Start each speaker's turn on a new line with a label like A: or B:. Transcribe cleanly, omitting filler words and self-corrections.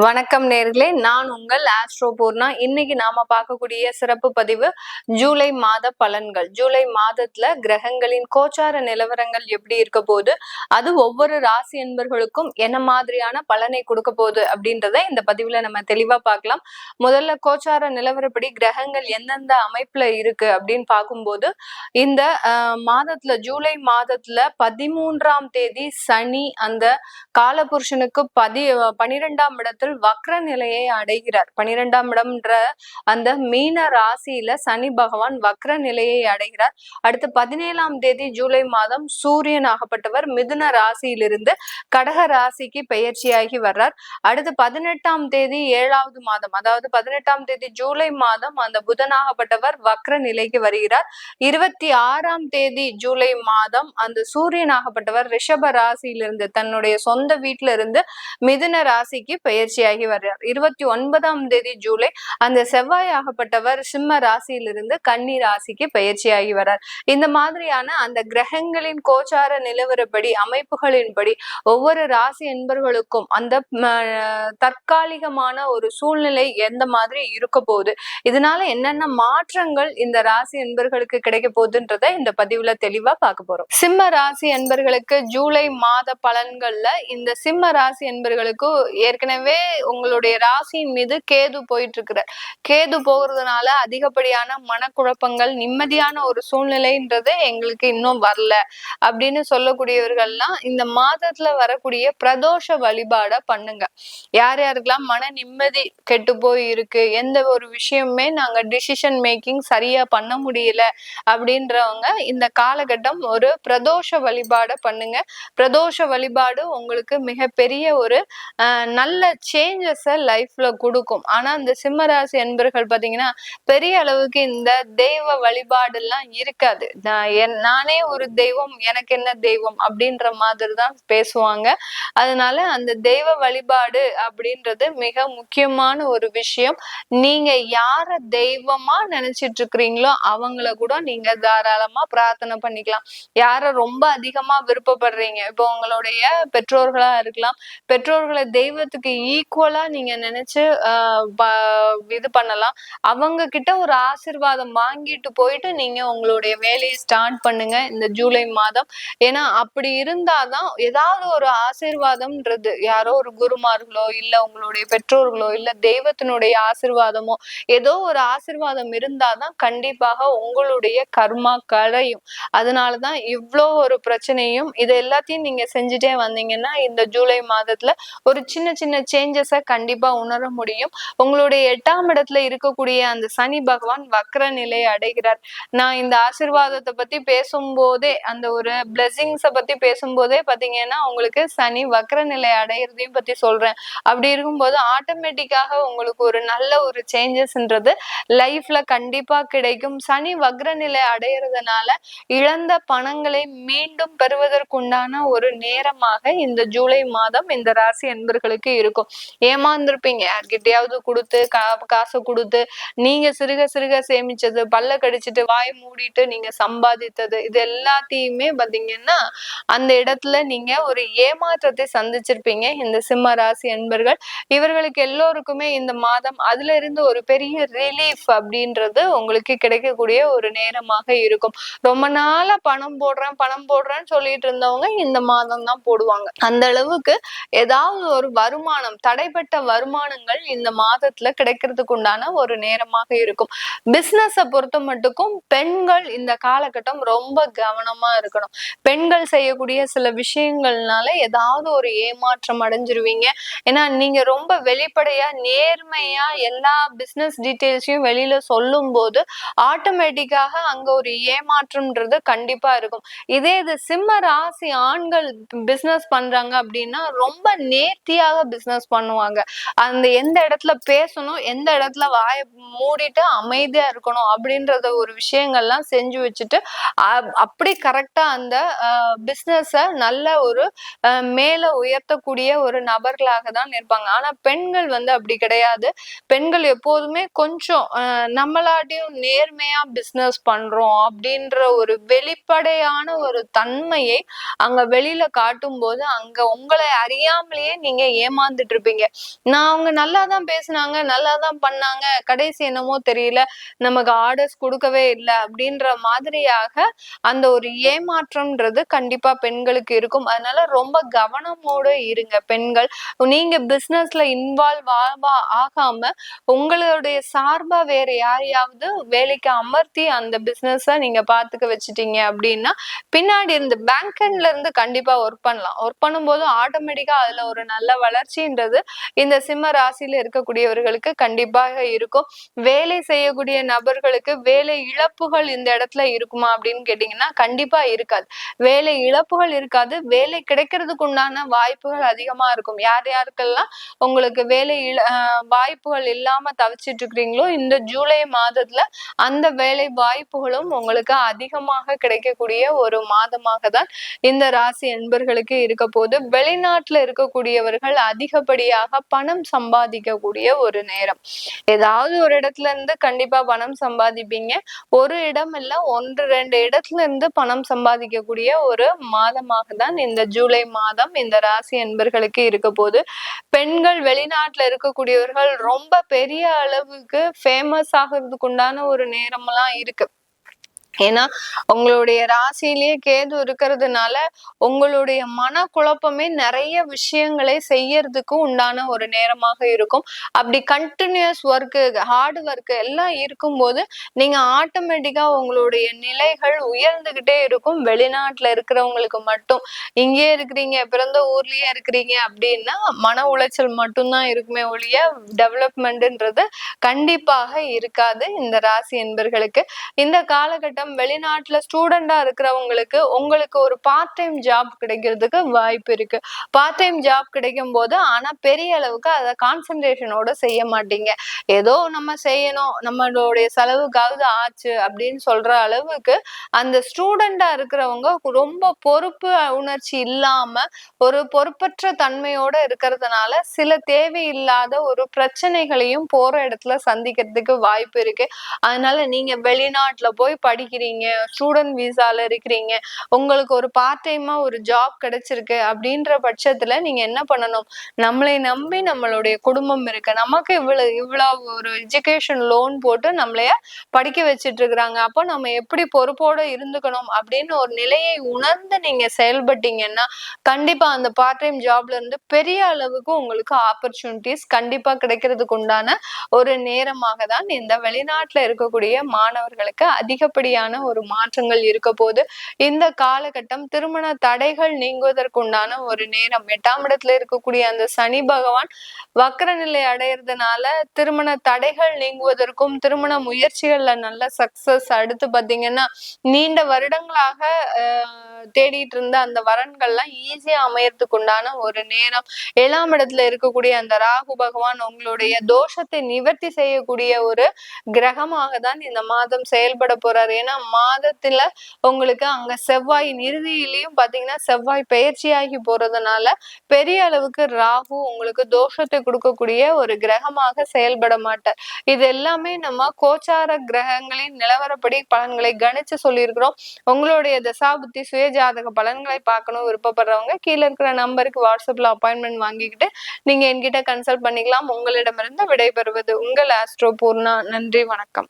A: வணக்கம் நேர்களே, நான் உங்கள் ஆஸ்ட்ரோ பூர்ணா. இன்னைக்கு நாம பார்க்கக்கூடிய சிறப்பு பதிவு ஜூலை மாத பலன்கள். ஜூலை மாதத்துல கிரகங்களின் கோச்சார நிலவரங்கள் எப்படி இருக்க போகுது, அது ஒவ்வொரு ராசி என்பர்களுக்கும் என்ன மாதிரியான பலனை கொடுக்க போகுது அப்படின்றத இந்த பதிவுல நம்ம தெளிவா பார்க்கலாம். முதல்ல கோச்சார நிலவரப்படி கிரகங்கள் எந்தெந்த அமைப்புல இருக்கு அப்படின்னு பார்க்கும்போது, இந்த மாதத்துல ஜூலை மாதத்துல 13ஆம் தேதி சனி அந்த காலபுருஷனுக்கு 12ஆம் இடத்துல வக்ர நிலையை அடைகிறார். 12ஆம் இடம்ன்ற அந்த மீன ராசியில சனி பகவான் வக்ர நிலையை அடைகிறார். அடுத்து 17ஆம் தேதி ஜூலை மாதம் சூரியன் ஆகப்பட்டவர் மிதுன ராசியிலிருந்து கடக ராசிக்கு பெயர்ச்சியாகி வர்றார். அடுத்து 18ஆம் தேதி 7வது மாதம், அதாவது 18ஆம் தேதி ஜூலை மாதம் அந்த புதனாகப்பட்டவர் வக்ர நிலைக்கு வருகிறார். 26ஆம் தேதி ஜூலை மாதம் அந்த சூரியன் ஆகப்பட்டவர் ரிஷப ராசியிலிருந்து தன்னுடைய சொந்த வீட்டில இருந்து மிதுன ராசிக்கு பெயர்ச்சியாகி வர்றார். 29ஆம் தேதி ஜூலை அந்த செவ்வாய் ஆகப்பட்டவர் சிம்ம ராசியிலிருந்து கன்னி ராசிக்கு பெயர்ச்சியாகி வர்றார். இந்த மாதிரியான அந்த கிரகங்களின் கோச்சார நிலவரப்படி அமைப்புகளின்படி ஒவ்வொரு ராசி என்பர்களுக்கும் அந்த தற்காலிகமான ஒரு சூழ்நிலை எந்த மாதிரி இருக்க போகுது, இதனால என்னென்ன மாற்றங்கள் இந்த ராசி என்பர்களுக்கு கிடைக்க போகுதுன்றத இந்த பதிவுல தெளிவா பார்க்க போறோம். சிம்ம ராசி என்பர்களுக்கு ஜூலை மாத பலன்கள்ல இந்த சிம்ம ராசி என்பர்களுக்கு ஏற்கனவே உங்களுடைய ராசியின் மீது கேது போயிட்டு இருக்கிறார். கேது போகிறதுனால அதிகப்படியான மனக்குழப்பங்கள், நிம்மதியான ஒரு சூழ்நிலைன்றது எங்களுக்கு இன்னும் வரல அப்படின்னு சொல்லக்கூடியவர்கள்லாம் இந்த மாதத்துல வரக்கூடிய பிரதோஷ வழிபாட பண்ணுங்க. யார் யாருக்கெல்லாம் மன நிம்மதி கெட்டு போய் இருக்கு, எந்த ஒரு விஷயமுமே நாங்க டிசிஷன் மேக்கிங் சரியா பண்ண முடியல அப்படின்றவங்க இந்த காலகட்டம் ஒரு பிரதோஷ வழிபாட பண்ணுங்க. பிரதோஷ வழிபாடு உங்களுக்கு மிகப்பெரிய ஒரு நல்ல சேஞ்சஸ லைஃப்ல கொடுக்கும். ஆனா இந்த சிம்மராசி என்பர்கள் பாத்தீங்கன்னா பெரிய அளவுக்கு இந்த தெய்வ வழிபாடு எல்லாம் இருக்காது. நானே ஒரு தெய்வம், எனக்கு என்ன தெய்வம் அப்படின்ற மாதிரி தான் பேசுவாங்க. அதனால அந்த தெய்வ வழிபாடு அப்படின்றது மிக முக்கியமான ஒரு விஷயம். நீங்க யார தெய்வமா நினைச்சிட்டு இருக்கிறீங்களோ அவங்கள கூட நீங்க தாராளமா பிரார்த்தனை பண்ணிக்கலாம். யார ரொம்ப அதிகமா விருப்பப்படுறீங்க, இப்போ உங்களுடைய பெற்றோர்களா இருக்கலாம், பெற்றோர்களை தெய்வத்துக்கு ஈக்குவலா நீங்க நினைச்சு இது பண்ணலாம். அவங்க கிட்ட ஒரு ஆசீர்வாதம் வாங்கிட்டு போயிட்டு நீங்க உங்களுடைய வேலையை ஸ்டார்ட் பண்ணுங்க இந்த ஜூலை மாதம். ஏன்னா அப்படி இருந்தாதான் ஏதாவது ஒரு ஆசீர்வாதம்ன்றது, யாரோ ஒரு குருமார்களோ இல்ல உங்களுடைய பெற்றோர்களோ இல்ல தெய்வத்தினுடைய ஆசீர்வாதமோ ஏதோ ஒரு ஆசீர்வாதம் இருந்தாதான் கண்டிப்பாக உங்களுடைய கர்மா களையும். அதனாலதான் இவ்வளோ ஒரு பிரச்சனையும் இது எல்லாத்தையும் நீங்க செஞ்சுட்டே வந்தீங்கன்னா இந்த ஜூலை மாதத்துல ஒரு சின்ன சின்ன சேஞ்சஸ கண்டிப்பா உணர முடியும். உங்களுடைய 8ஆம் இடத்துல இருக்கக்கூடிய அந்த சனி பகவான் வக்ர நிலை அடைகிறார். நான் இந்த ஆசீர்வாதத்தை பத்தி பேசும்போதே, அந்த ஒரு பிளெஸிங்ஸ பத்தி பேசும்போதே பாத்தீங்கன்னா உங்களுக்கு சனி வக்ர நிலை அடைகிறதையும் பத்தி சொல்றேன். அப்படி இருக்கும்போது ஆட்டோமேட்டிக்காக உங்களுக்கு ஒரு நல்ல ஒரு சேஞ்சஸ்ன்றது லைஃப்ல கண்டிப்பா கிடைக்கும். சனி வக்ர நிலை அடைகிறதுனால இழந்த பணங்களை மீண்டும் பெறுவதற்குண்டான ஒரு நேரமாக இந்த ஜூலை மாதம் இந்த ராசி என்பர்களுக்கு இருக்கும். ஏமாந்துருப்பீங்க, யார்கிட்டயாவது கொடுத்து காசை கொடுத்து நீங்க சிறுக சிறுக சேமிச்சது, பல்ல கடிச்சிட்டு வாய் மூடிட்டு நீங்க சம்பாதித்தது, இது எல்லாத்தையுமே பாத்தீங்கன்னா அந்த இடத்துல நீங்க ஒரு ஏமாற்றத்தை சந்திச்சிருப்பீங்க இந்த சிம்ம ராசி என்பர்கள். இவர்களுக்கு எல்லோருக்குமே இந்த மாதம் அதுல இருந்து ஒரு பெரிய ரிலீஃப் அப்படின்றது உங்களுக்கு கிடைக்கக்கூடிய ஒரு நேரமாக இருக்கும். ரொம்ப நாளா பணம் போடுறேன்னு சொல்லிட்டு இருந்தவங்க இந்த மாதம் தான் போடுவாங்க. அந்த அளவுக்கு ஏதாவது ஒரு வருமானம், தடைப்பட்ட வருமானங்கள் இந்த மாதத்துல கிடைக்கிறதுக்கு உண்டான ஒரு நேரமாக இருக்கும். பிசினஸ பொறுத்த மட்டுக்கும் பெண்கள் இந்த காலகட்டம் ரொம்ப கவனமா இருக்கணும். பெண்கள் செய்யக்கூடிய சில விஷயங்கள்னால ஏதாவது ஒரு ஏமாற்றம் அடைஞ்சிருவீங்க. ஏன்னா நீங்க ரொம்ப வெளிப்படையா நேர்மையா எல்லா பிசினஸ் டீட்டெயில்ஸையும் வெளியில சொல்லும் போது ஆட்டோமேட்டிக்காக அங்க ஒரு ஏமாற்றம்ன்றது கண்டிப்பா இருக்கும். இதே இது சிம்ம ராசி ஆண்கள் பிசினஸ் பண்றாங்க அப்படின்னா ரொம்ப நேர்த்தியாக பிசினஸ் பண்ணுவாங்க. அந்த எந்த இடத்துல பேசணும், எந்த இடத்துல வாயை மூடிட்டு அமைதியா இருக்கணும் அப்படின்றத ஒரு விஷயங்கள்லாம் செஞ்சு வச்சுட்டு அப்படி கரெக்டா அந்த பிசினஸ நல்ல ஒரு மேல உயர்த்தக்கூடிய ஒரு நபர்களாக தான் இருப்பாங்க. ஆனா பெண்கள் அப்படி கிடையாது. பெண்கள் எப்போதுமே கொஞ்சம் நம்மளாட்டையும் நேர்மையா பிசினஸ் பண்றோம் அப்படின்ற ஒரு வெளிப்படையான ஒரு தன்மையை அங்க வெளியில காட்டும் போது அங்க உங்களை அறியாமலேயே நீங்க ஏமாந்துட்டு இருப்பீங்க. அவங்க நல்லாதான் பேசுனாங்க, நல்லாதான் பண்ணாங்க, கடைசி என்னமோ தெரியல, நமக்கு ஆர்டர்ஸ் கொடுக்கவே இல்லை அப்படின்ற மாதிரியாக அந்த ஒரு ஏமாற்றம்ன்றது கண்டிப்பா பெண்களுக்கு இருக்கும். அதனால ரொம்ப கவனமோட இருங்க பெண்கள். நீங்க பிசினஸ்ல இன்வால்வ் ஆகாம உங்களுடைய சார்பா வேற யாரையாவது வேலைக்கு அமர்த்தி அந்த பிசினஸ நீங்க பாத்துக்க வச்சுட்டீங்க அப்படின்னா பின்னாடி இருந்து பேங்க்ல இருந்து கண்டிப்பா ஒர்க் பண்ணலாம். ஒர்க் பண்ணும்போது ஆட்டோமேட்டிக்கா அதுல ஒரு நல்ல வளர்ச்சின்றது இந்த சிம்ம ராசியில இருக்கக்கூடியவர்களுக்கு கண்டிப்பாக இருக்கும். வேலை செய்யக்கூடிய நபர்களுக்கு வேலை இழப்புகள் இந்த இடத்துல இருக்குமா அப்படின்னு கேட்டீங்கன்னா கண்டிப்பா இருக்காது. வேலை இழப்புகள் இருக்காது. வேலை கிடைக்கிறதுக்கு உண்டான வாய்ப்புகள் அதிகமா இருக்கும். யார் யாருக்கெல்லாம் உங்களுக்கு வேலை வாய்ப்புகள் இல்லாம தவிச்சிட்டு இருக்கிறீங்களோ இந்த ஜூலை மாதத்துல அந்த வேலை வாய்ப்புகளும் உங்களுக்கு அதிகமாக கிடைக்கக்கூடிய ஒரு மாதமாக தான் இந்த ராசி என்பர்களுக்கு இருக்க போது. வெளிநாட்டுல இருக்கக்கூடியவர்கள் அதிகப்படியாக பணம் சம்பாதிக்கக்கூடிய ஒரு நேரம். ஏதாவது ஒரு இடத்துல இருந்து கண்டிப்பா பணம் சம்பாதிப்பீங்க. ஒரு இடம் இல்ல 1-2 இடத்துல இருந்து பணம் சம்பாதிக்கக்கூடிய ஒரு மாதமாக தான் இந்த ஜூலை மாதம் இந்த ராசி என்பர்களுக்கு இருக்க போது. பெண்கள் வெளிநாட்டுல இருக்கக்கூடியவர்கள் ரொம்ப பெரிய அளவுக்கு ஃபேமஸ் ஆகிறதுக்கு உண்டான ஒரு நேரமெல்லாம் இருக்கு. ஏன்னா உங்களுடைய ராசியிலேயே கேது இருக்கிறதுனால உங்களுடைய மனக்குழப்பமே நிறைய விஷயங்களை செய்யறதுக்கு உண்டான ஒரு நேரமாக இருக்கும். அப்படி கண்டினியூஸ் ஒர்க்கு, ஹார்ட் ஒர்க்கு எல்லாம் இருக்கும்போது நீங்க ஆட்டோமேட்டிக்கா உங்களுடைய நிலைகள் உயர்ந்துகிட்டே இருக்கும். வெளிநாட்டுல இருக்கிறவங்களுக்கு மட்டும். இங்கே இருக்கிறீங்க, பிறந்த ஊர்லயே இருக்கிறீங்க அப்படின்னா மன உளைச்சல் மட்டும்தான் இருக்குமே ஒழிய டெவலப்மெண்ட்ன்றது கண்டிப்பாக இருக்காது இந்த ராசி என்பர்களுக்கு. இந்த காலகட்டம் வெளிநாட்டுல ஸ்டூடெண்டா இருக்கிறவங்களுக்கு உங்களுக்கு ஒரு பார்ட் டைம் ஜாப் கிடைக்கிறதுக்கு வாய்ப்பு இருக்கு. பார்ட் டைம் ஜாப் கிடைக்கும் போது ஆனா பெரிய அளவுக்கு அதை கான்சென்ட்ரேஷனோட செய்ய மாட்டீங்க. ஏதோ நம்ம செய்யணும், நம்மளுடைய செலவுக்காவது ஆச்சு அப்படின்னு சொல்ற அளவுக்கு அந்த ஸ்டூடெண்டா இருக்கிறவங்க ரொம்ப பொறுப்பு உணர்ச்சி இல்லாம ஒரு பொறுப்பற்ற தன்மையோட இருக்கிறதுனால சில தேவையில்லாத ஒரு பிரச்சனைகளையும் போற இடத்துல சந்திக்கிறதுக்கு வாய்ப்பு இருக்கு. அதனால நீங்க வெளிநாட்டுல போய் படிக்கிறீங்க, ஸ்டூடெண்ட் விசால இருக்கிறீங்க, உங்களுக்கு ஒரு பார்ட் டைமா ஒரு ஜாப் கிடைச்சிருக்கு அப்படின்ற பட்சத்துல நீங்க என்ன பண்ணணும், நம்மளை நம்பி நம்மளுடைய குடும்பம் இருக்கு, நமக்கு இவ்வளவு ஒரு எஜுகேஷன் லோன் போட்டு நம்மளைய படிக்க வச்சிட்டு இருக்கிறாங்க, அப்போ நம்ம எப்படி பொறுப்போட இருந்துக்கணும் அப்படின்னு ஒரு நிலையை உணர்ந்து நீங்க செயல்பட்டீங்கன்னா கண்டிப்பா அந்த பார்ட் டைம் ஜாப்ல இருந்து பெரிய அளவுக்கு உங்களுக்கு ஆப்பர்ச்சுனிட்டிஸ் கண்டிப்பா கிடைக்கிறதுக்கு உண்டான ஒரு நேரமாக தான் இந்த வெளிநாட்டுல இருக்கக்கூடிய மாணவர்களுக்கு அதிகப்படியான ஒரு மாற்றங்கள் இருக்க போது. இந்த காலகட்டம் திருமண தடைகள் நீங்குவதற்குண்டான ஒரு நேரம். 8ஆம் இடத்துல இருக்கக்கூடிய அந்த சனி பகவான் வக்ர நிலை அடையிறதுனால திருமண தடைகள் நீங்குவதற்கும் திருமண முயற்சிகள்ல நல்ல சக்சஸ், அடுத்து பாத்தீங்கன்னா நீண்ட வருடங்களாக தேடிட்டு இருந்த அந்த வரன்கள்லாம் ஈஸியா அமையறதுக்கு உண்டான ஒரு நேரம். 7ஆம் இடத்துல இருக்கக்கூடிய அந்த ராகு பகவான் உங்களுடைய தோஷத்தை நிவர்த்தி செய்யக்கூடிய ஒரு கிரகமாக தான் இந்த மாதம் செயல்பட போறாரு. ஏன்னா மாதத்துல உங்களுக்கு அங்க செவ்வாயின் இறுதியிலையும் பாத்தீங்கன்னா செவ்வாய் பயிற்சியாகி போறதுனால பெரிய அளவுக்கு ராகு உங்களுக்கு தோஷத்தை கொடுக்கக்கூடிய ஒரு கிரகமாக செயல்பட மாட்டார். இது எல்லாமே நம்ம கோச்சார கிரகங்களின் நிலவரப்படி பலன்களை கணிச்சு சொல்லியிருக்கிறோம். உங்களுடைய தசாபுத்தி சுயஜாதக பலன்களை பார்க்கணும் விருப்பப்படுறவங்க கீழே இருக்கிற நம்பருக்கு வாட்ஸ்அப்ல அப்பாயின்மெண்ட் வாங்கிக்கிட்டு நீங்க என்கிட்ட கன்சல்ட் பண்ணிக்கலாம். உங்களிடமிருந்து விடைபெறுவது உங்கள் ஆஸ்ட்ரோ பூர்ணா. நன்றி, வணக்கம்.